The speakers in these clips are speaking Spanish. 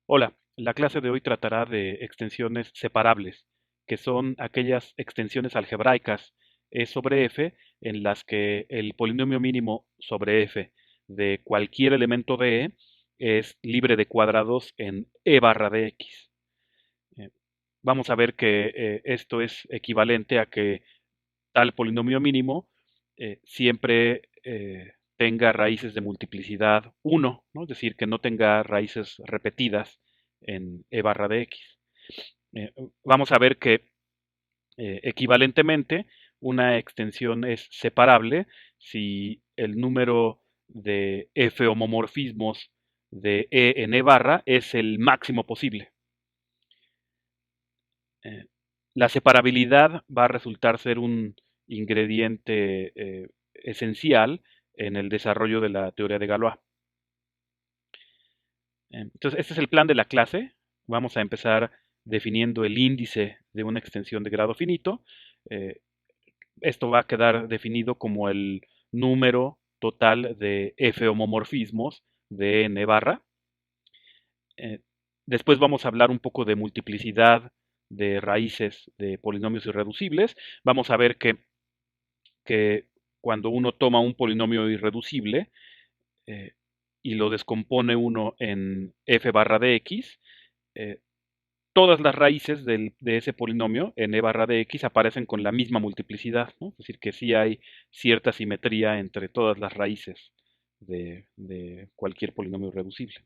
Hola, la clase de hoy tratará de extensiones separables, que son aquellas extensiones algebraicas E sobre F en las que el polinomio mínimo sobre F de cualquier elemento de E es libre de cuadrados en E barra de X. Eh, Vamos a ver que esto es equivalente a que tal polinomio mínimo siempre tenga raíces de multiplicidad 1, ¿no? Es decir, que no tenga raíces repetidas en e barra de x. Eh, Vamos a ver que equivalentemente una extensión es separable si el número de f homomorfismos de e en e barra es el máximo posible. Eh, la separabilidad va a resultar ser un ingrediente esencial en el desarrollo de la teoría de Galois. Entonces, este es el plan de la clase. Vamos a empezar definiendo el índice de una extensión de grado finito. Eh, Esto va a quedar definido como el número total de f homomorfismos de n barra. Eh, Después vamos a hablar un poco de multiplicidad de raíces de polinomios irreducibles. Vamos a ver que cuando uno toma un polinomio irreducible eh, y lo descompone uno en f barra de x, eh, todas las raíces de ese polinomio en e barra de x aparecen con la misma multiplicidad, ¿no? Es decir, que sí hay cierta simetría entre todas las raíces de cualquier polinomio irreducible.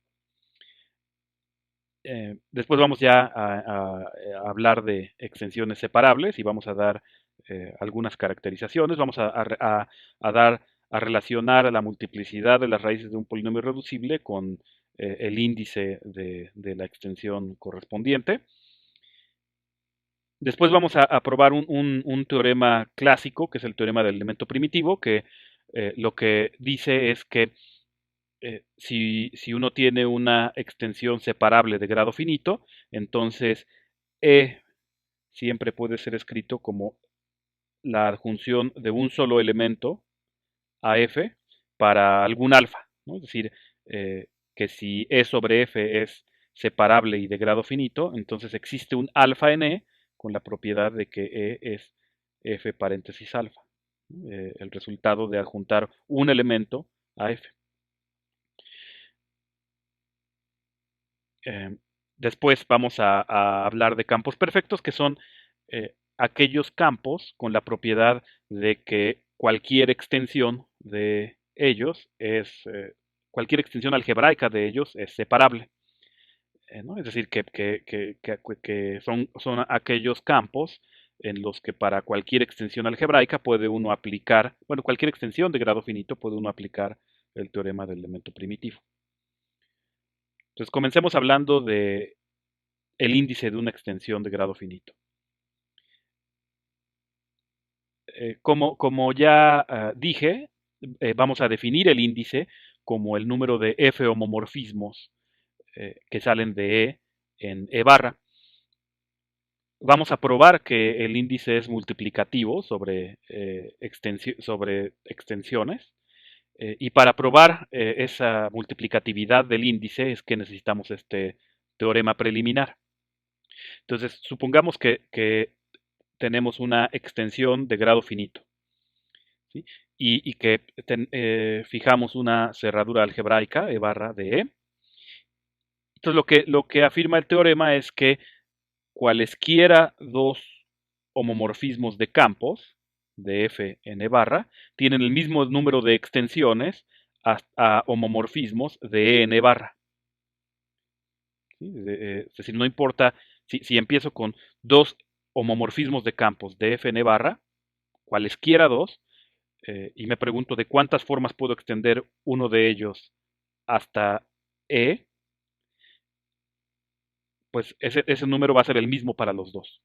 Después vamos ya a hablar de extensiones separables y vamos a dar algunas caracterizaciones. Vamos a dar a relacionar la multiplicidad de las raíces de un polinomio irreducible con el índice de la extensión correspondiente. Después vamos a probar un teorema clásico, que es el teorema del elemento primitivo, que lo que dice es que si uno tiene una extensión separable de grado finito, entonces E siempre puede ser escrito como la adjunción de un solo elemento a F para algún alfa, ¿no? Es decir, que si E sobre F es separable y de grado finito, entonces existe un alfa en E con la propiedad de que E es F paréntesis alfa, ¿no? El resultado de adjuntar un elemento a F. Eh, Después vamos a hablar de campos perfectos, que son aquellos campos con la propiedad de que cualquier extensión de ellos cualquier extensión algebraica de ellos es separable. ¿No? Es decir, que son aquellos campos en los que para cualquier extensión algebraica puede uno aplicar, bueno, cualquier extensión de grado finito puede uno aplicar el teorema del elemento primitivo. Entonces, comencemos hablando de el índice de una extensión de grado finito. Como ya dije, vamos a definir el índice como el número de f homomorfismos que salen de E en E barra. Vamos a probar que el índice es multiplicativo sobre extensiones. Y para probar esa multiplicatividad del índice es que necesitamos este teorema preliminar. Entonces, supongamos que tenemos una extensión de grado finito, ¿sí? Y que fijamos una cerradura algebraica E barra de E. Entonces lo que afirma el teorema es que cualesquiera dos homomorfismos de campos de F en E barra tienen el mismo número de extensiones a homomorfismos de E en E barra, ¿sí? Es decir, no importa si empiezo con dos homomorfismos de campos de F en E barra, cualesquiera dos, y me pregunto de cuántas formas puedo extender uno de ellos hasta E, pues ese número va a ser el mismo para los dos.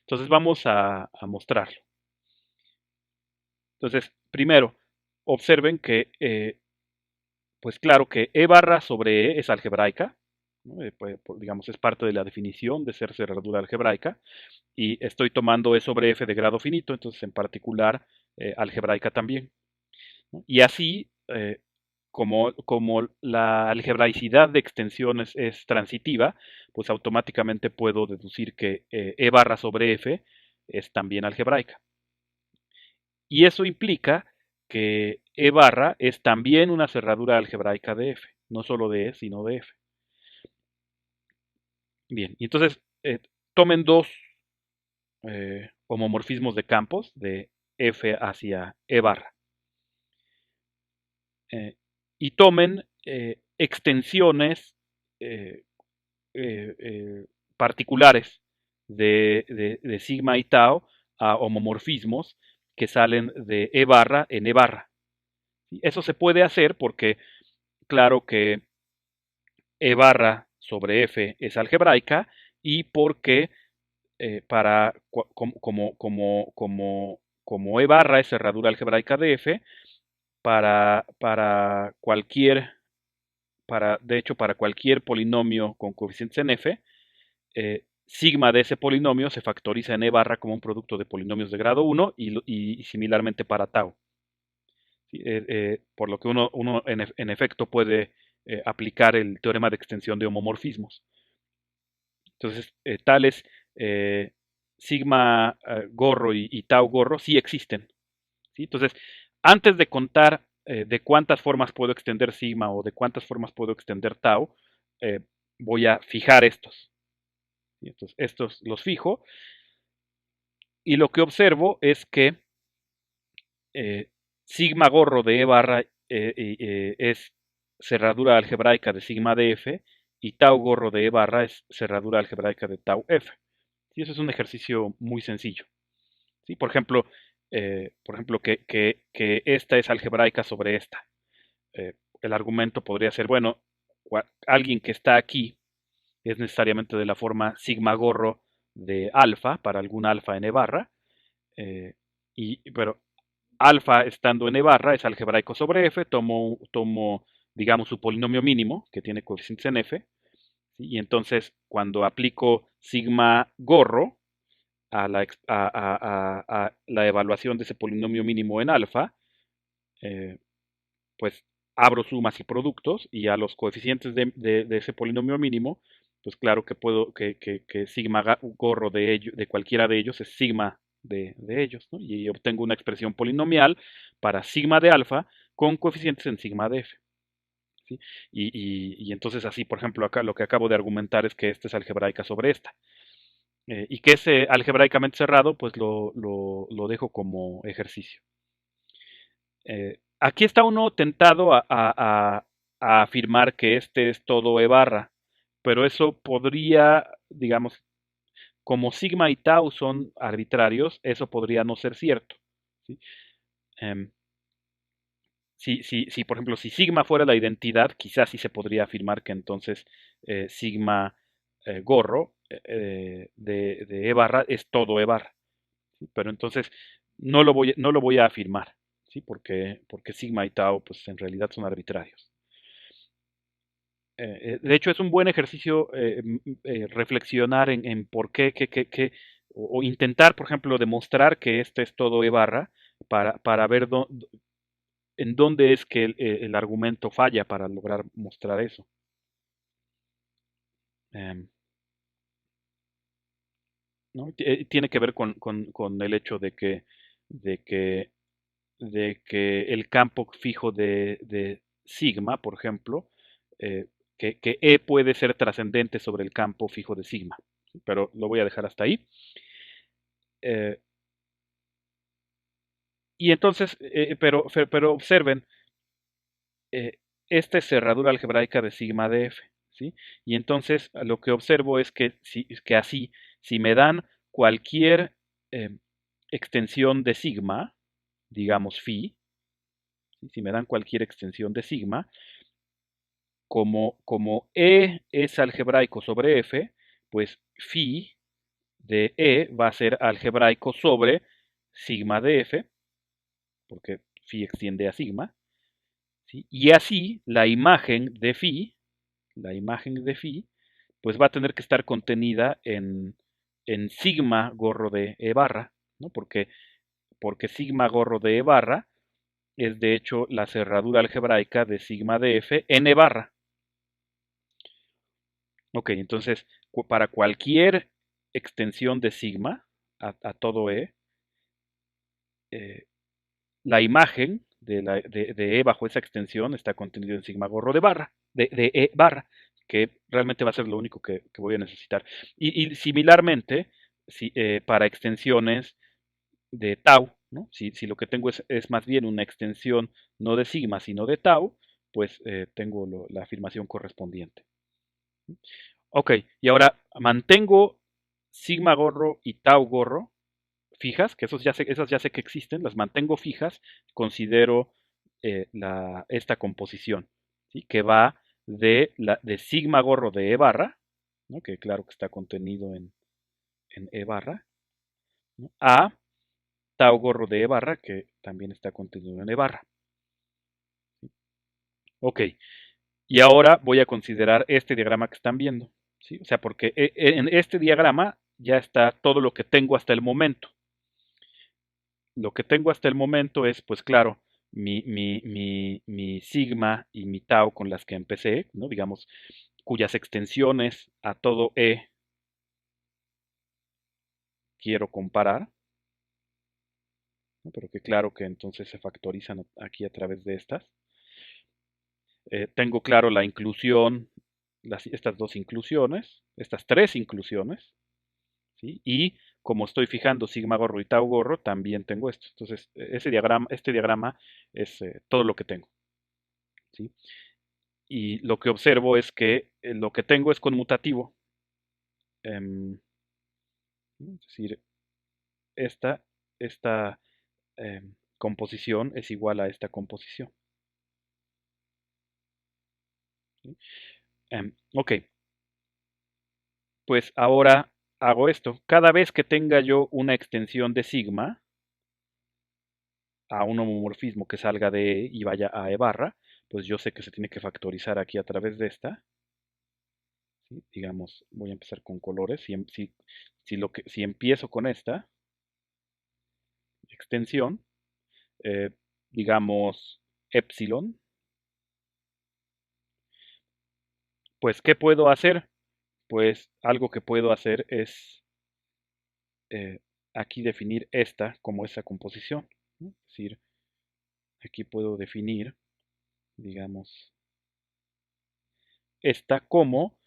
Entonces vamos a mostrarlo. Entonces, primero, observen que, pues claro que E barra sobre E es algebraica, ¿no? Digamos, es parte de la definición de ser cerradura algebraica, y estoy tomando E sobre F de grado finito, entonces en particular algebraica también, ¿no? Y así como la algebraicidad de extensiones es transitiva, pues automáticamente puedo deducir que E barra sobre F es también algebraica. Y eso implica que E barra es también una cerradura algebraica de F, no solo de E, sino de F. Bien, y entonces tomen dos homomorfismos de campos de F hacia E barra. Y tomen extensiones eh, eh, eh, particulares de sigma y tau a homomorfismos que salen de E barra en E barra. Eso se puede hacer porque, claro que E barra sobre F es algebraica y porque como E barra es cerradura algebraica de F, para cualquier, de hecho, para cualquier polinomio con coeficientes en F, sigma de ese polinomio se factoriza en E barra como un producto de polinomios de grado 1 y similarmente para tau. Por lo que uno en efecto puede aplicar el teorema de extensión de homomorfismos. Entonces, tales sigma gorro y tau gorro sí existen. ¿Sí? Entonces, antes de contar de cuántas formas puedo extender sigma o de cuántas formas puedo extender tau, eh, voy a fijar estos. ¿Sí? Entonces, estos los fijo y lo que observo es que sigma gorro de E barra es cerradura algebraica de sigma de F y tau gorro de E barra es cerradura algebraica de tau F. ¿Sí? Eso es un ejercicio muy sencillo. ¿Sí? Por ejemplo que esta es algebraica sobre esta. El argumento podría ser, bueno, alguien que está aquí es necesariamente de la forma sigma gorro de alfa para algún alfa en E barra, pero alfa estando en E barra es algebraico sobre F, tomo digamos, su polinomio mínimo, que tiene coeficientes en F, ¿sí? Y entonces cuando aplico sigma gorro a la evaluación de ese polinomio mínimo en alfa, pues abro sumas y productos y a los coeficientes de ese polinomio mínimo, pues claro que puedo que sigma gorro de cualquiera de ellos es sigma de ellos, ¿no? Y obtengo una expresión polinomial para sigma de alfa con coeficientes en sigma de f. ¿Sí? Y entonces así, por ejemplo, acá lo que acabo de argumentar es que esta es algebraica sobre esta. Y que es algebraicamente cerrado, pues lo dejo como ejercicio. Aquí está uno tentado a afirmar que este es todo E barra, pero eso podría, digamos, como sigma y tau son arbitrarios, eso podría no ser cierto. ¿Sí? Em, si, por ejemplo, si sigma fuera la identidad, quizás sí se podría afirmar que entonces sigma gorro de E barra es todo E barra. ¿Sí? Pero entonces no lo voy a afirmar, ¿sí? Porque sigma y tau pues en realidad son arbitrarios. De hecho, es un buen ejercicio reflexionar en por o intentar, por ejemplo, demostrar que este es todo E barra para ver en dónde es que el argumento falla para lograr mostrar eso. Em, ¿No? Tiene que ver con el hecho de que, de que el campo fijo de sigma, por ejemplo, eh, que E puede ser trascendente sobre el campo fijo de sigma. ¿Sí? Pero lo voy a dejar hasta ahí. Eh, y entonces, pero observen, esta es cerradura algebraica de sigma de f. ¿Sí? Y entonces lo que observo es que así, si me dan cualquier eh, extensión de sigma, digamos phi, ¿sí? Si me dan cualquier extensión de sigma, como E es algebraico sobre F, pues phi de E va a ser algebraico sobre sigma de F, porque phi extiende a sigma, ¿sí? Y así la imagen de phi, pues va a tener que estar contenida en sigma gorro de E barra, ¿no? Porque sigma gorro de E barra es de hecho la cerradura algebraica de sigma de f n barra. Ok, entonces para cualquier extensión de sigma a todo eh, la imagen de E bajo esa extensión está contenido en sigma gorro de barra, de E barra, que realmente va a ser lo único que voy a necesitar. Y similarmente, si, para extensiones de tau, ¿no? Si lo que tengo es más bien una extensión no de sigma, sino de tau, pues tengo la afirmación correspondiente. Ok, y ahora mantengo sigma gorro y tau gorro fijas, que esas ya sé que existen, las mantengo fijas, considero esta composición, ¿sí? Que va de sigma gorro de E barra, ¿no? Que claro que está contenido en E barra, ¿no? A tau gorro de E barra, que también está contenido en E barra. Ok, y ahora voy a considerar este diagrama que están viendo, ¿sí? O sea, porque en este diagrama ya está todo lo que tengo hasta el momento. Lo que tengo hasta el momento es, pues claro, mi sigma y mi tau con las que empecé, ¿no? Digamos, cuyas extensiones a todo E quiero comparar, ¿no? Pero que claro que entonces se factorizan aquí a través de estas. Tengo claro la inclusión, estas dos inclusiones, estas tres inclusiones, ¿sí? Y como estoy fijando sigma gorro y tau gorro, también tengo esto. Entonces, este diagrama es todo lo que tengo, ¿sí? Y lo que observo es que lo que tengo es conmutativo. Es decir, esta, esta composición es igual a esta composición. ¿Sí? Ok, pues ahora hago esto. Cada vez que tenga yo una extensión de sigma a un homomorfismo que salga de E y vaya a E barra, pues yo sé que se tiene que factorizar aquí a través de esta. ¿Sí? Digamos, voy a empezar con colores. Si empiezo con esta extensión, eh, digamos epsilon, pues ¿qué puedo hacer? Pues algo que puedo hacer es eh, aquí definir esta como esa composición, ¿no? Es decir, aquí puedo definir, digamos, esta como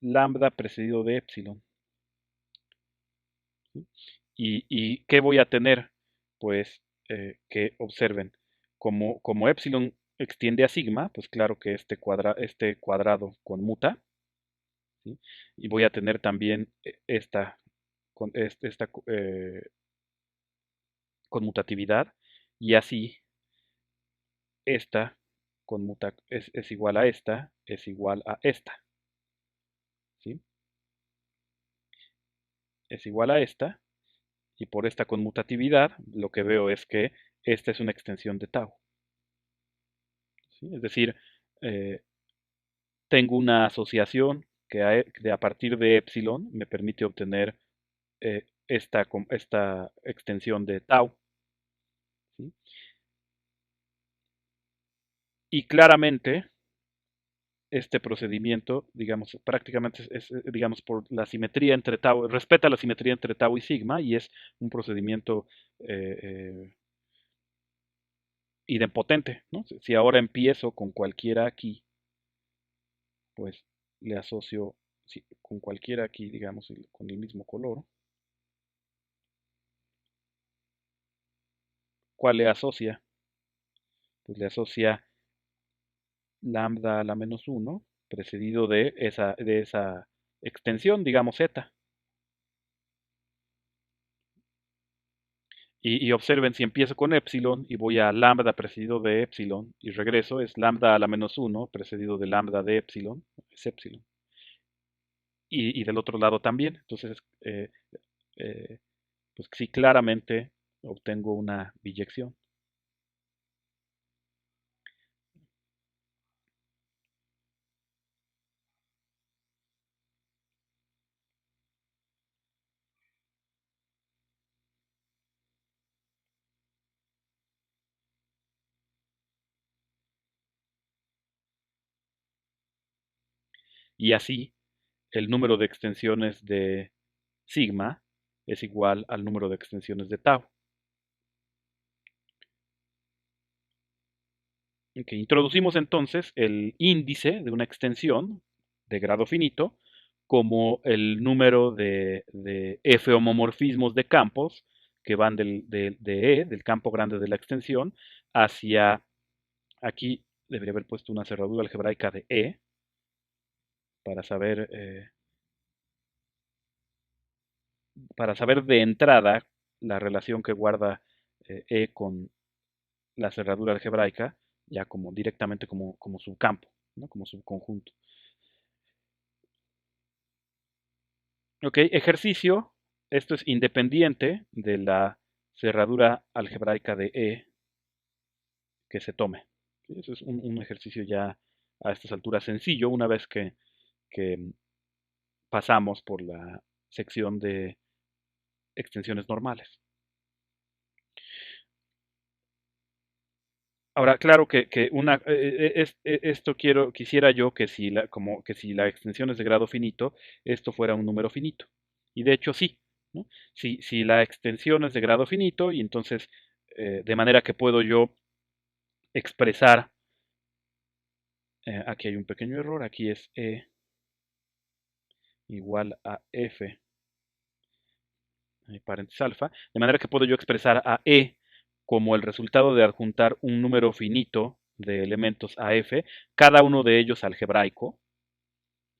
lambda precedido de epsilon. ¿Sí? ¿Y qué voy a tener? Pues que observen, como epsilon extiende a sigma, pues claro que este cuadrado conmuta, ¿sí? Y voy a tener también esta conmutatividad, y así esta es igual a esta, es igual a esta, ¿sí? Es igual a esta, y por esta conmutatividad lo que veo es que esta es una extensión de tau, ¿sí? Es decir, eh, tengo una asociación que a partir de epsilon me permite obtener esta extensión de tau, ¿sí? Y claramente este procedimiento, digamos, prácticamente digamos, por la simetría entre tau, respeta la simetría entre tau y sigma y es un procedimiento eh, eh, idempotente, ¿no? Si ahora empiezo con cualquiera aquí, pues le asocio con cualquiera aquí, digamos, con el mismo color. ¿Cuál le asocia? Pues le asocia lambda a la menos uno precedido de esa extensión, digamos, z. Y observen, si empiezo con epsilon y voy a lambda precedido de epsilon y regreso, es lambda a la menos uno precedido de lambda de epsilon, es epsilon. Y del otro lado también. Entonces, eh, pues sí, claramente obtengo una biyección. y así el número de extensiones de sigma es igual al número de extensiones de tau. Okay, introducimos entonces el índice de una extensión de grado finito como el número de F homomorfismos de campos que van de E, del campo grande de la extensión, hacia, aquí debería haber puesto una cerradura algebraica de E para saber de entrada la relación que guarda E con la cerradura algebraica, ya como directamente como subcampo, ¿no? Como subconjunto. Ok, ejercicio. Esto es independiente de la cerradura algebraica de E que se tome. ¿Sí? Eso es un ejercicio ya a estas alturas sencillo, una vez que pasamos por la sección de extensiones normales. Ahora, claro que esto quisiera yo que si la extensión es de grado finito, esto fuera un número finito. Y de hecho sí, ¿no? Si la extensión es de grado finito, y entonces de manera que puedo yo expresar, aquí hay un pequeño error, aquí es E igual a F, paréntesis alfa, de manera que puedo yo expresar a E como el resultado de adjuntar un número finito de elementos a F, cada uno de ellos algebraico,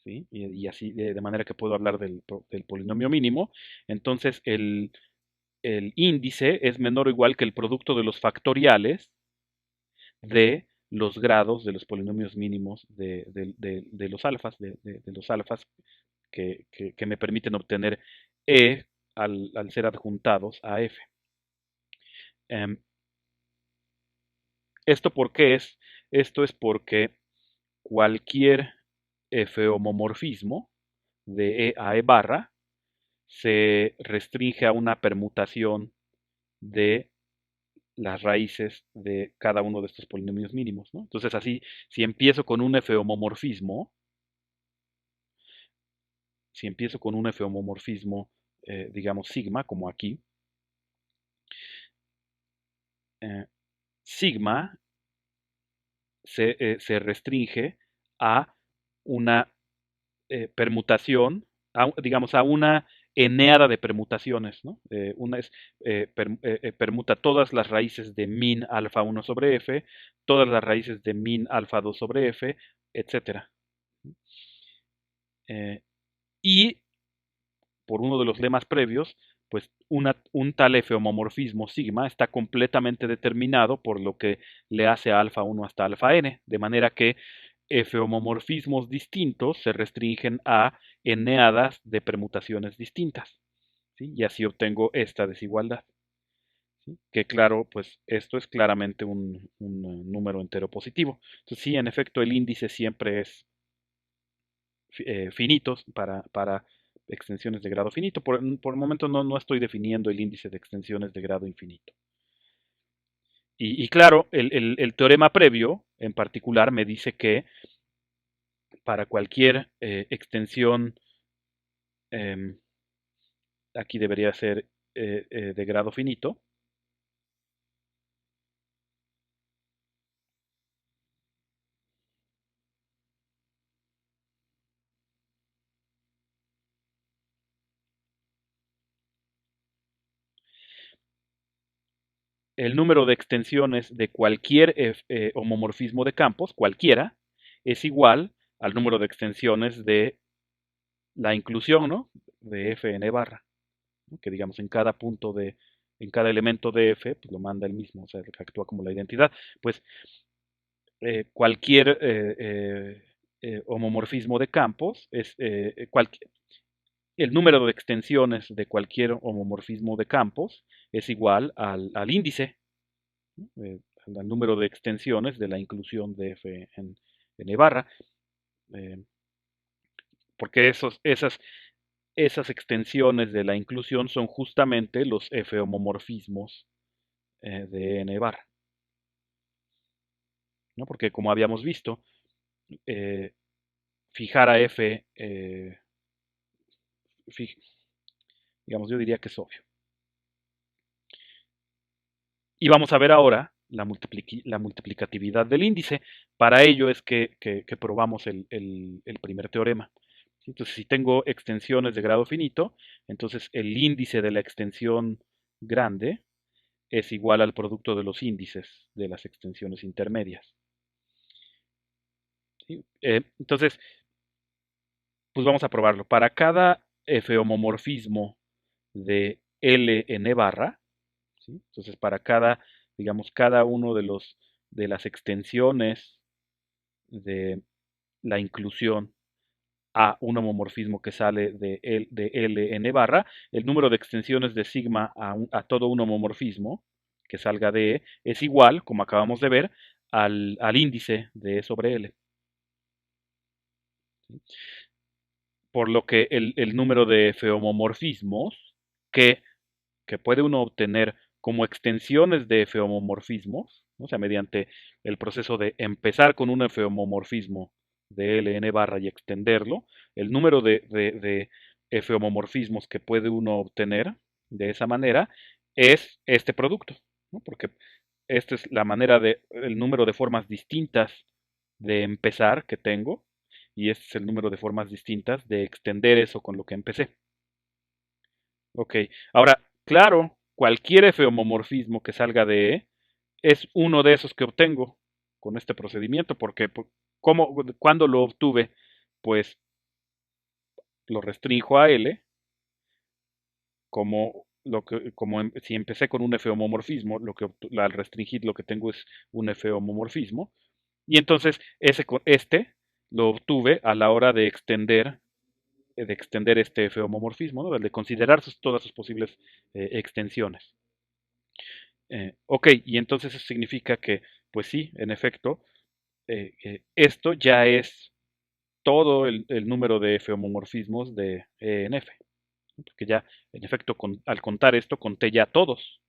¿sí? Y así, de manera que puedo hablar del polinomio mínimo. Entonces, el índice es menor o igual que el producto de los factoriales de los grados de los polinomios mínimos de los alfas, de los alfas que me permiten obtener E al ser adjuntados a F. Em, ¿Esto por qué es? Esto es porque cualquier F homomorfismo de E a E barra se restringe a una permutación de las raíces de cada uno de estos polinomios mínimos, ¿no? Entonces así, si empiezo con un F homomorfismo, si empiezo con un F homomorfismo, digamos sigma, como aquí, eh, sigma se restringe a una permutación, digamos, a una eneada de permutaciones, ¿no? Una es, permuta todas las raíces de min alfa 1 sobre f, todas las raíces de min alfa 2 sobre f, etcétera. Y por uno de los lemas previos, pues un tal F homomorfismo sigma está completamente determinado por lo que le hace a alfa 1 hasta alfa n, de manera que F homomorfismos distintos se restringen a eneadas de permutaciones distintas, ¿sí? Y así obtengo esta desigualdad, ¿sí? Que claro, pues esto es claramente un número entero positivo. Entonces sí, en efecto, el índice siempre es finitos para extensiones de grado finito. Por el momento no estoy definiendo el índice de extensiones de grado infinito. Y claro, el teorema previo en particular me dice que para cualquier extensión, eh, aquí debería ser de grado finito, el número de extensiones de cualquier homomorfismo de campos, cualquiera, es igual al número de extensiones de la inclusión, ¿no? De Fn barra, ¿no? Que digamos en cada elemento de F, pues lo manda el mismo, o sea, que actúa como la identidad. Pues cualquier homomorfismo de campos el número de extensiones de cualquier homomorfismo de campos es igual al índice, ¿no? Al número de extensiones de la inclusión de F en E barra, eh, porque esas extensiones de la inclusión son justamente los F homomorfismos de N barra, ¿no? Porque como habíamos visto, eh, fijar a f, digamos, yo diría que es obvio. Y vamos a ver ahora la multiplicatividad del índice. Para ello es que probamos el primer teorema. Entonces, si tengo extensiones de grado finito, entonces el índice de la extensión grande es igual al producto de los índices de las extensiones intermedias. ¿Sí? Entonces, pues vamos a probarlo. Para cada f homomorfismo de Ln barra, ¿sí? Entonces, para cada, digamos, cada uno de las extensiones de la inclusión a un homomorfismo que sale de Ln barra, el número de extensiones de sigma a todo un homomorfismo que salga de E es igual, como acabamos de ver, al índice de E sobre L. ¿Sí? Por lo que el número de feomomorfismos que, que puede uno obtener como extensiones de feomomorfismos, ¿no? O sea, mediante el proceso de empezar con un feomomorfismo de Ln barra y extenderlo, el número de feomomorfismos que puede uno obtener de esa manera es este producto, ¿no? Porque esta es la manera el número de formas distintas de empezar que tengo, y este es el número de formas distintas de extender eso con lo que empecé. Ok, ahora, claro, cualquier f-homomorfismo que salga de E es uno de esos que obtengo con este procedimiento, porque ¿cuándo lo obtuve? Pues lo restrinjo a L, si empecé con un f-homomorfismo, al restringir lo que tengo es un f-homomorfismo, y entonces este lo obtuve a la hora de extender este f-homomorfismo, ¿no? De considerar todas sus posibles extensiones. Ok, y entonces eso significa que, pues sí, en efecto, esto ya es todo el número de f-homomorfismos de E en F. Porque ya, en efecto, al contar esto, conté ya todos.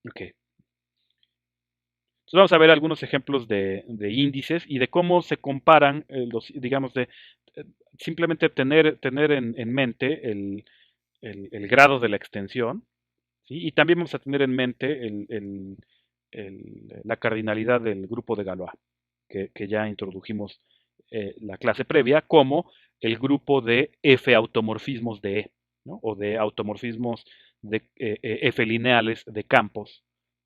Ok. Entonces vamos a ver algunos ejemplos de índices y de cómo se comparan digamos, simplemente tener en mente el grado de la extensión, ¿sí? Y también vamos a tener en mente la cardinalidad del grupo de Galois, que ya introdujimos la clase previa, como el grupo de F automorfismos de E, ¿no? O de automorfismos de F lineales de campos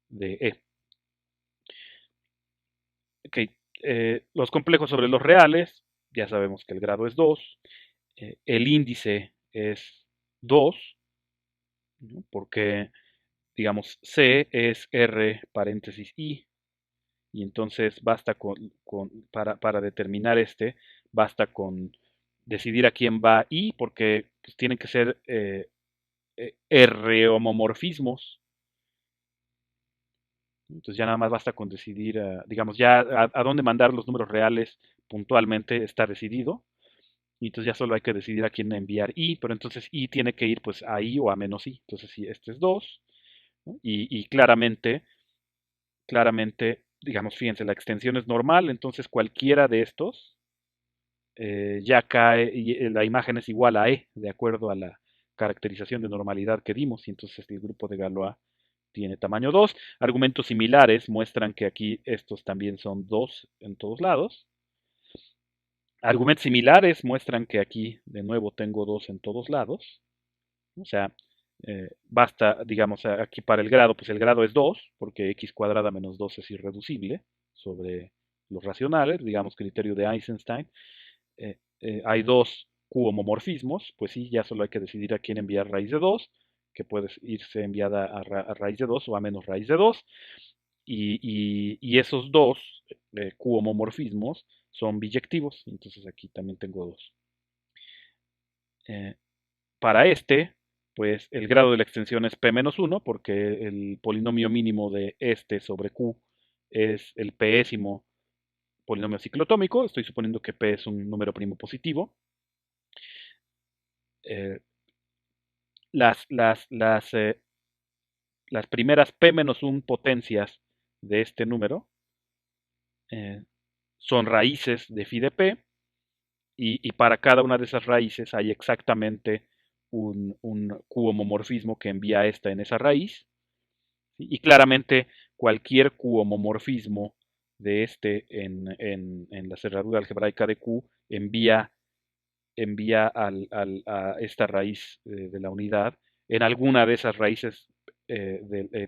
de E. Okay. Los complejos sobre los reales, ya sabemos que el grado es 2, el índice es 2, ¿no? Porque, digamos, C es R paréntesis I, y entonces basta para determinar basta con decidir a quién va I, porque pues, tienen que ser R homomorfismos. Entonces ya nada más basta con decidir, digamos, ya a dónde mandar los números reales puntualmente está decidido. Y entonces ya solo hay que decidir a quién enviar I, pero entonces I tiene que ir pues a I o a menos I. Entonces si este es 2, ¿no? Y claramente, digamos, fíjense, la extensión es normal, entonces cualquiera de estos ya cae, y la imagen es igual a E, de acuerdo a la caracterización de normalidad que dimos, y entonces el grupo de Galois tiene tamaño 2. Argumentos similares muestran que aquí estos también son 2 en todos lados. Argumentos similares muestran que aquí de nuevo tengo 2 en todos lados. O sea, basta, digamos, aquí para el grado, pues el grado es 2, porque x cuadrada menos 2 es irreducible sobre los racionales, digamos, criterio de Eisenstein. Hay dos Q-homomorfismos, pues sí, ya solo hay que decidir a quién enviar raíz de 2, que puede irse enviada a raíz de 2 o a menos raíz de 2, y esos dos Q-homomorfismos son biyectivos, entonces aquí también tengo 2. Para pues el grado de la extensión es P-1, porque el polinomio mínimo de este sobre Q es el pésimo polinomio ciclotómico. Estoy suponiendo que P es un número primo positivo. Eh, las, las, las, eh, las primeras P-1 potencias de este número eh, son raíces de phi de p, y para cada una de esas raíces hay exactamente un Q-homomorfismo que envía esta en esa raíz, ¿sí? Y claramente cualquier Q-homomorfismo de este en la cerradura algebraica de Q envía a esta raíz de la unidad en alguna de esas raíces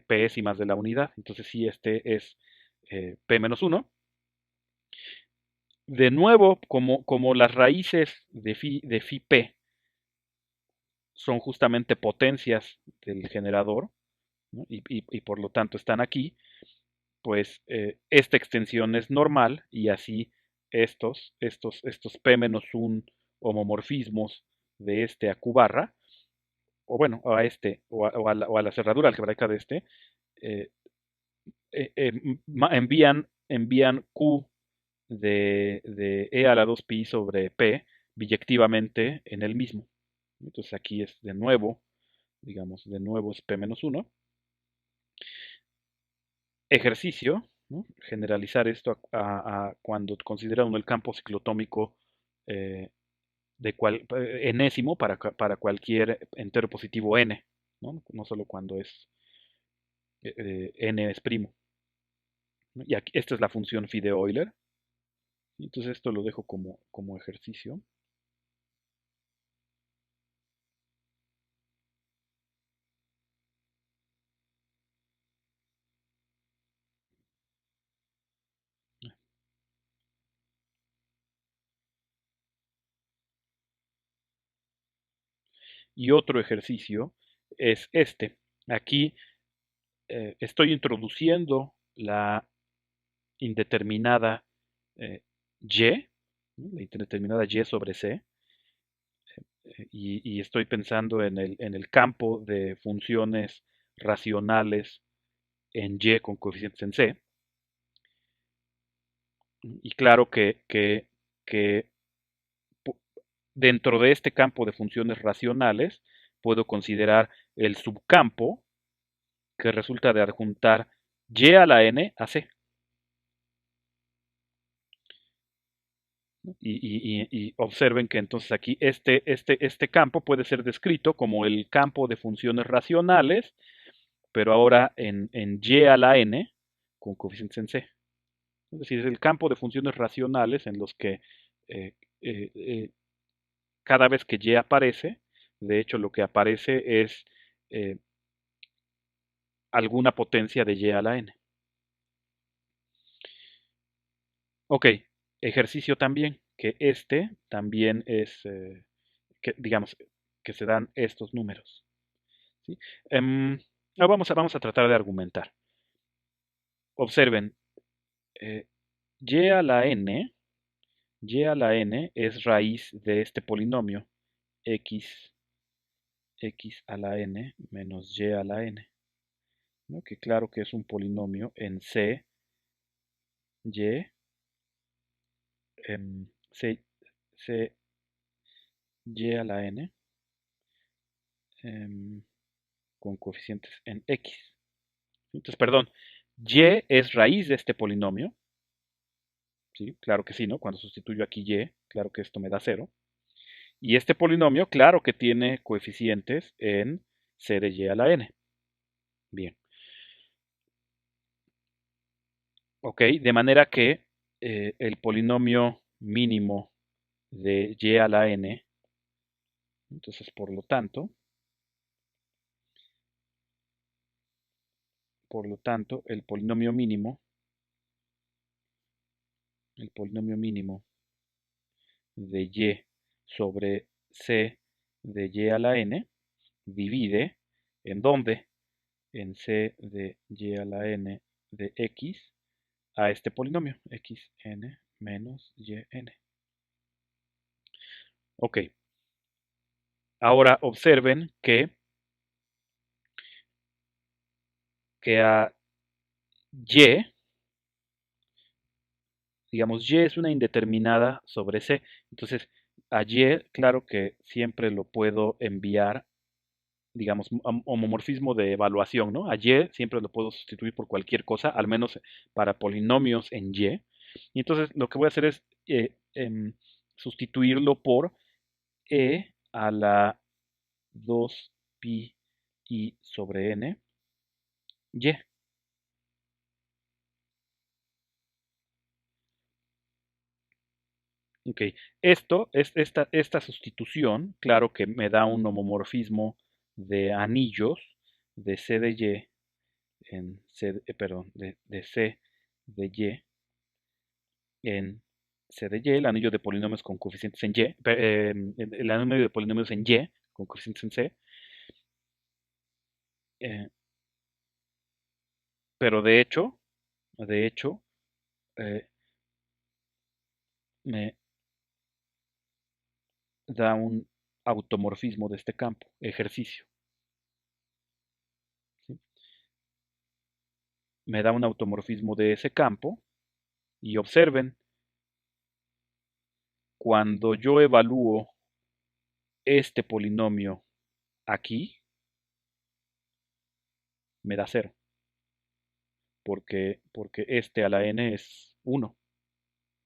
pésimas de la unidad. Entonces, si este es P-1, de nuevo, como las raíces de phi p son justamente potencias del generador, ¿no? Y por lo tanto están aquí, pues esta extensión es normal y así estos P-1 homomorfismos de este a Q barra, o bueno, a este, o a la cerradura algebraica de este, eh, envían Q de E a la 2pi sobre P biyectivamente en el mismo. Entonces aquí es de nuevo, digamos, de nuevo es P-1. Ejercicio, ¿no? Generalizar esto a cuando considera uno el campo ciclotómico eh, enésimo para cualquier entero positivo n, ¿no? No solo cuando es n es primo, ¿no? Y aquí, esta es la función phi de Euler. Entonces esto lo dejo como ejercicio. Y otro ejercicio es este. Aquí estoy introduciendo la indeterminada y, ¿no? La indeterminada y sobre c, y estoy pensando en el campo de funciones racionales en y con coeficientes en c. Y claro que dentro de este campo de funciones racionales puedo considerar el subcampo que resulta de adjuntar y a la n a c. Y observen que entonces aquí este campo puede ser descrito como el campo de funciones racionales, pero ahora en y a la n con coeficientes en c. Es decir, es el campo de funciones racionales en los que eh, eh, eh, cada vez que y aparece, de hecho lo que aparece es eh, alguna potencia de y a la n. Ok, ejercicio también, que este también es, que, digamos, que se dan estos números, ¿sí? Vamos a tratar de argumentar. Observen, eh, y a la n, y a la n es raíz de este polinomio x, x a la n menos y a la n, ¿no? Que claro que es un polinomio en c, y, c, c, y a la n, em, con coeficientes en x. Entonces, perdón, y es raíz de este polinomio, ¿sí? Claro que sí, ¿no? Cuando sustituyo aquí y, claro que esto me da 0. Y este polinomio, claro que tiene coeficientes en c de y a la n. Bien, ok, de manera que el polinomio mínimo de y a la n, entonces por lo tanto, el polinomio mínimo de y sobre c de y a la n divide en dónde, en c de y a la n de x a este polinomio, xn menos yn. Ok, ahora observen que a y, digamos, y es una indeterminada sobre c. Entonces, a y, claro que siempre lo puedo enviar, digamos, homomorfismo de evaluación, ¿no? A y siempre lo puedo sustituir por cualquier cosa, al menos para polinomios en y. Y entonces lo que voy a hacer es sustituirlo por e a la 2pi i sobre n y. Ok, esta sustitución, claro que me da un homomorfismo de anillos de C de Y en C, perdón, de C de Y en C de Y, el anillo de polinomios con coeficientes en Y, el anillo de polinomios en Y con coeficientes en C, eh, pero de hecho, eh, me da un automorfismo de este campo, ejercicio, ¿sí? Me da un automorfismo de ese campo y observen, cuando yo evalúo este polinomio aquí, me da cero, porque este a la n es uno.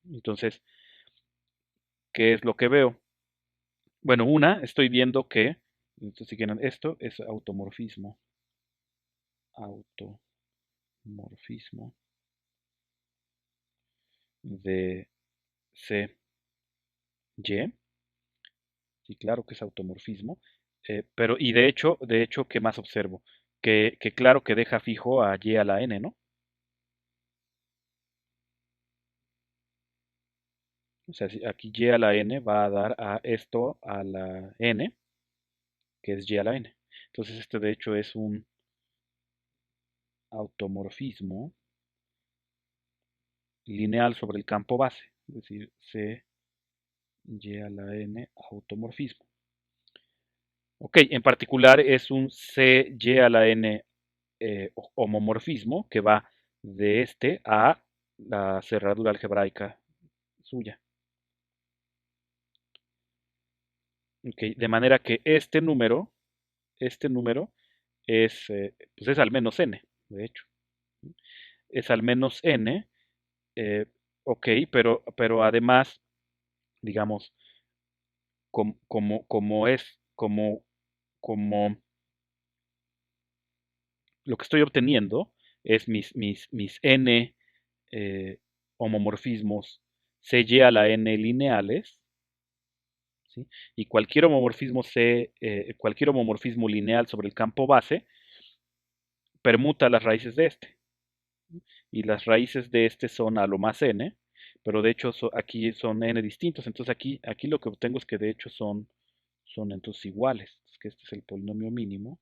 Entonces, ¿qué es lo que veo? Bueno, estoy viendo que, entonces, si quieren, esto es automorfismo de C, Y. Sí, claro que es automorfismo. Pero, y de hecho, ¿qué más observo? Que claro que deja fijo a Y a la N, ¿no? O sea, aquí Y a la N va a dar a esto a la N, que es Y a la N. Entonces, este de hecho es un automorfismo lineal sobre el campo base. Es decir, C, Y a la N, automorfismo. Ok, en particular es un C, Y a la N homomorfismo que va de este a la cerradura algebraica suya. Okay, de manera que este número pues es al menos n, de hecho. Es al menos n, eh, ok, pero además, digamos, como lo que estoy obteniendo es mis n eh, homomorfismos CY a la n lineales, ¿sí? Y cualquier homomorfismo lineal sobre el campo base permuta las raíces de este. Y las raíces de este son a lo más n, pero de hecho aquí son n distintos. Entonces aquí lo que obtengo es que de hecho son entonces iguales. Es que este es el polinomio mínimo.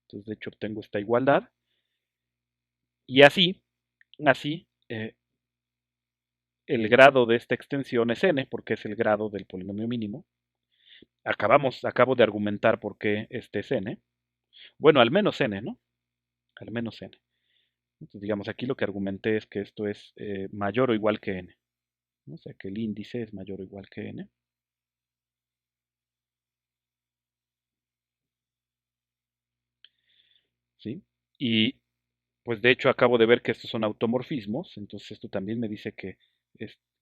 Entonces de hecho obtengo esta igualdad. Y así, el grado de esta extensión es n, porque es el grado del polinomio mínimo. Acabo de argumentar por qué este es n. Bueno, al menos n, ¿no? Al menos n. Entonces, digamos, aquí lo que argumenté es que esto es mayor o igual que n, ¿no? O sea, que el índice es mayor o igual que n. ¿Sí? Y pues de hecho acabo de ver que estos son automorfismos, entonces esto también me dice que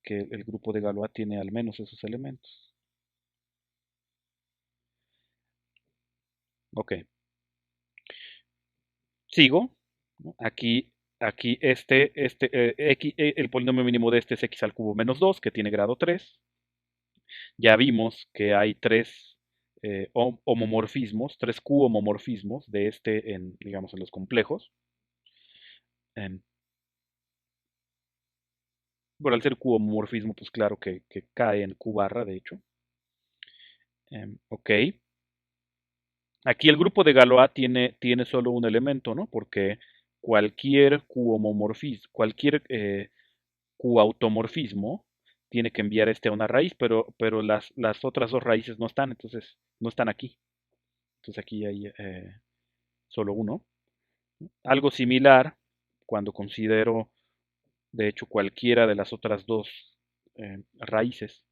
el grupo de Galois tiene al menos esos elementos. Ok, sigo, ¿no? Aquí el polinomio mínimo de este es x al cubo menos 2, que tiene grado 3. Ya vimos que hay tres homomorfismos, tres Q-homomorfismos de este digamos, en los complejos. Em, bueno, al ser Q-homomorfismo, pues claro que cae en Q barra, de hecho. Ok. Aquí el grupo de Galois tiene solo un elemento, ¿no? Porque cualquier Q-homomorfismo, cualquier Q-automorfismo tiene que enviar a una raíz, pero las otras dos raíces no están, entonces no están aquí. Entonces aquí hay solo uno. Algo similar cuando considero, de hecho, cualquiera de las otras dos raíces.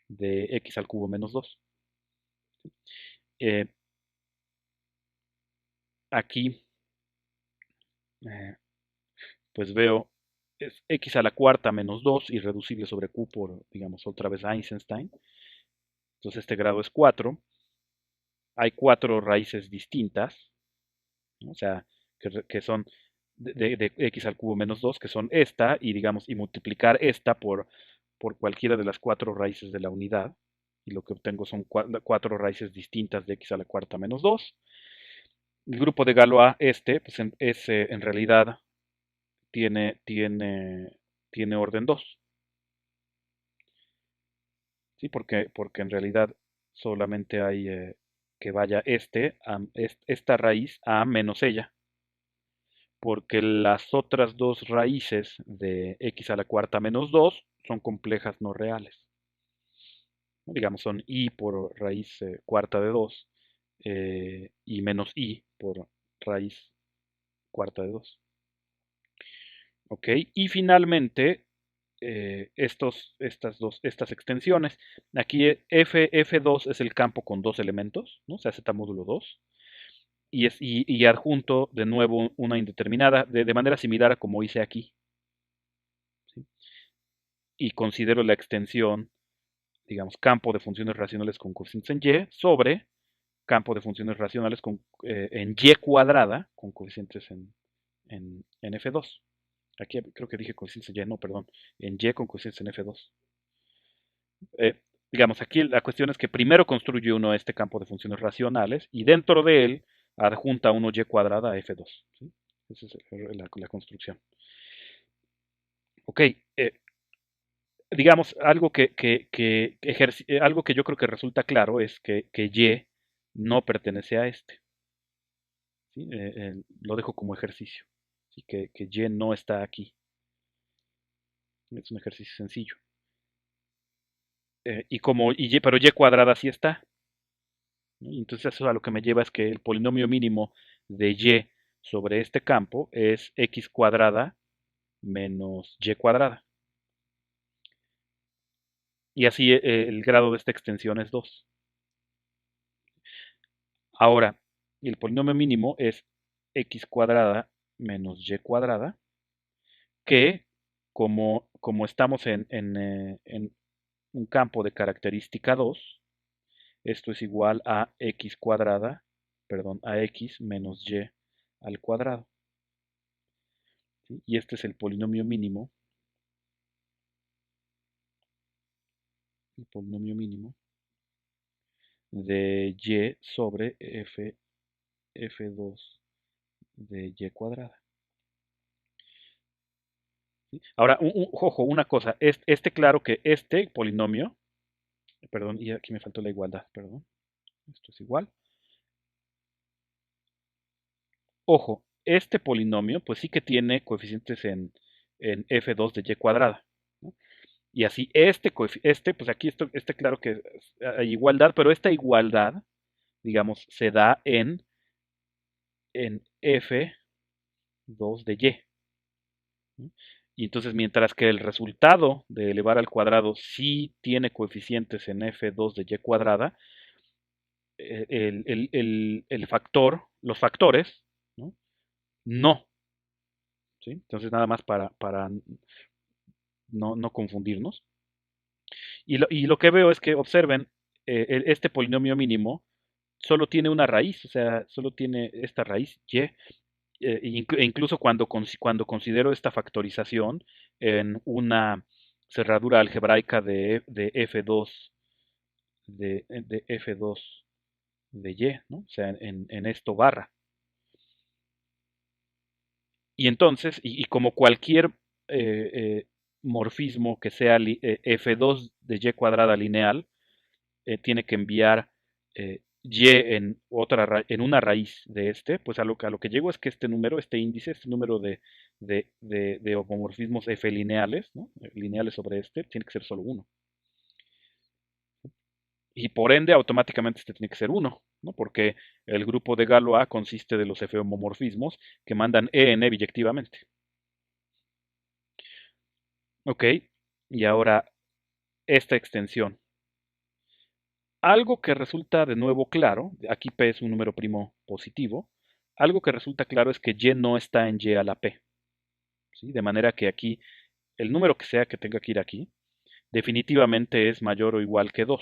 de x al cubo menos 2. Eh, aquí, eh, pues veo es x a la cuarta menos 2 irreducible sobre q por, digamos, otra vez Eisenstein. Entonces este grado es 4. Hay 4 raíces distintas, ¿no? O sea, que son de x al cubo menos 2, que son esta, y digamos, y multiplicar esta por cualquiera de las 4 raíces de la unidad. Y lo que obtengo son 4 raíces distintas de x a la cuarta menos 2. El grupo de Galois, pues en realidad tiene orden 2. ¿Sí? Porque en realidad solamente hay que vaya esta raíz a menos ella, porque las otras dos raíces de x a la cuarta menos 2 son complejas no reales. Digamos, son i por raíz cuarta de 2 y menos i por raíz cuarta de 2. ¿Ok? Y finalmente, estas extensiones. Aquí F2 es el campo con dos elementos, ¿no? Se hace Z módulo 2. Y adjunto de nuevo una indeterminada, de manera similar a como hice aquí. ¿Sí? Y considero la extensión, digamos, campo de funciones racionales con coeficientes en Y sobre campo de funciones racionales en Y cuadrada con coeficientes en F2. Aquí creo que dije coeficientes en Y, no, perdón, en Y con coeficientes en F2. Digamos, aquí la cuestión es que primero construye uno este campo de funciones racionales y dentro de él adjunta uno y cuadrada a F2. ¿Sí? Esa es la construcción. Ok, digamos, algo que yo creo que resulta claro es que Y no pertenece a este. ¿Sí? Lo dejo como ejercicio. ¿Sí? Que Y no está aquí. Es un ejercicio sencillo. Pero Y cuadrada sí está. ¿No? Entonces eso a lo que me lleva es que el polinomio mínimo de Y sobre este campo es x cuadrada menos y cuadrada. Y así el grado de esta extensión es 2. Ahora, el polinomio mínimo es x cuadrada menos y cuadrada, que como estamos en un campo de característica 2, esto es igual a x cuadrada, perdón, a x menos y al cuadrado. ¿Sí? Y este es el polinomio mínimo de y sobre f2 de y cuadrada. ¿Sí? Ahora, ojo, una cosa, claro que este polinomio, perdón, y aquí me faltó la igualdad, perdón, esto es igual. Ojo, este polinomio, pues sí que tiene coeficientes en f2 de y cuadrada, ¿no? Y así, pues aquí está claro que hay igualdad, pero esta igualdad, digamos, se da en f2 de y. ¿No? Y entonces, mientras que el resultado de elevar al cuadrado sí tiene coeficientes en f2 de y cuadrada, los factores, ¿no? No. ¿Sí? Entonces, nada más para no confundirnos. Y lo que veo es que, observen, este polinomio mínimo solo tiene una raíz, o sea, solo tiene esta raíz y, incluso cuando considero esta factorización en una cerradura algebraica de F2 de F2 de Y, ¿no? O sea, en esto barra. Y entonces, y como cualquier morfismo que sea F2 de Y cuadrada lineal, tiene que enviar y en una raíz de pues a lo que llego es que este número, este índice, este número de homomorfismos F lineales, ¿no? Lineales sobre tiene que ser solo uno. Y por ende, automáticamente este tiene que ser uno, ¿no? Porque el grupo de Galois consiste de los F homomorfismos que mandan EN biyectivamente. Ok, y ahora esta extensión. algo que resulta de nuevo claro, aquí P es un número primo positivo, algo que resulta claro es que Y no está en Y a la P, ¿sí? De manera que aquí, el número que sea que tenga que ir aquí, definitivamente es mayor o igual que 2.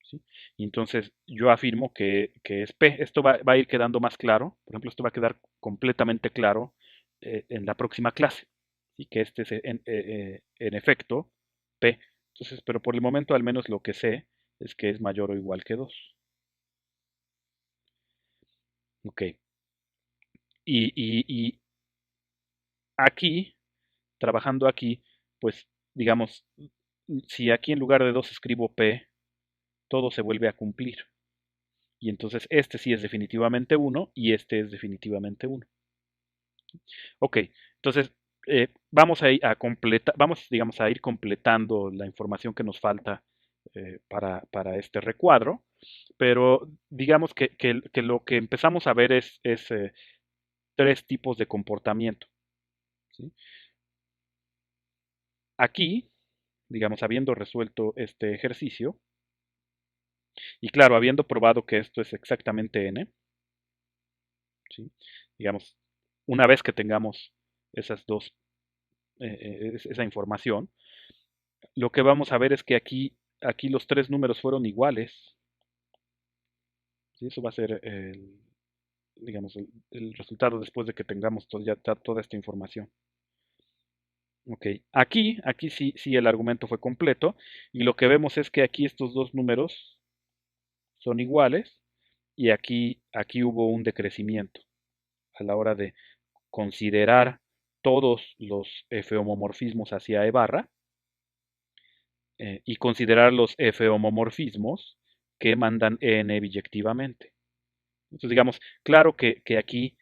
¿Sí? Y entonces yo afirmo que es P. Esto va a ir quedando más claro. Por ejemplo, esto va a quedar completamente claro en la próxima clase. ¿Sí? Que este es en efecto P. Entonces, pero por el momento al menos lo que sé es que es mayor o igual que 2. Ok. Y aquí, trabajando aquí, pues digamos, si aquí en lugar de 2 escribo P, todo se vuelve a cumplir. Y entonces este sí es definitivamente 1 y este es definitivamente 1. Ok, entonces vamos, digamos, a ir completando la información que nos falta para este recuadro, pero digamos que lo que empezamos a ver es tres tipos de comportamiento. ¿Sí? Aquí, digamos, habiendo resuelto este ejercicio, y claro, habiendo probado que esto es exactamente n, ¿sí? Digamos, una vez que tengamos esas dos, esa información, lo que vamos a ver es que aquí los tres números fueron iguales. ¿Sí? Eso va a ser digamos, el resultado después de que tengamos ya toda esta información. Ok, aquí sí el argumento fue completo y lo que vemos es que aquí estos dos números son iguales y aquí hubo un decrecimiento a la hora de considerar todos los f-homomorfismos hacia E barra y considerar los f-homomorfismos que mandan n biyectivamente. Entonces, digamos, claro que aquí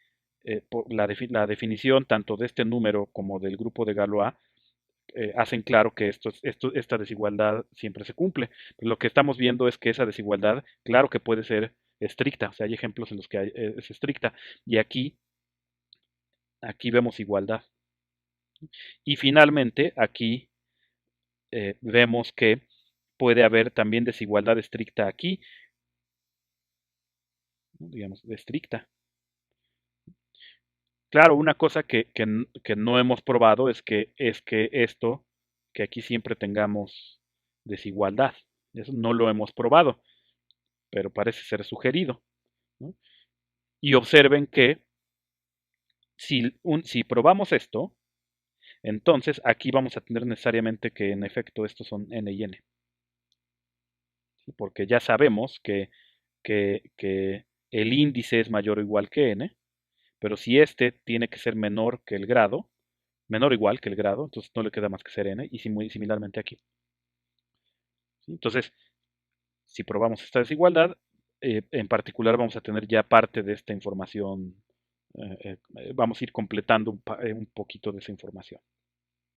por la definición tanto de este número como del grupo de Galois hacen claro que esta desigualdad siempre se cumple. Pero lo que estamos viendo es que esa desigualdad, claro que puede ser estricta, o sea, hay ejemplos en los que es estricta, y aquí vemos igualdad. Y finalmente, aquí vemos que puede haber también desigualdad estricta aquí, ¿no? Digamos, estricta. Claro, una cosa que no hemos probado es que esto, que aquí siempre tengamos desigualdad. Eso no lo hemos probado, pero parece ser sugerido, ¿no? Y observen que si probamos esto, entonces aquí vamos a tener necesariamente que en efecto estos son n y n. ¿Sí? Porque ya sabemos que el índice es mayor o igual que n, pero si este tiene que ser menor que el grado, menor o igual que el grado, entonces no le queda más que ser n, y muy similarmente aquí. ¿Sí? Entonces, si probamos esta desigualdad, en particular vamos a tener ya parte de esta información, vamos a ir completando un poquito de esa información.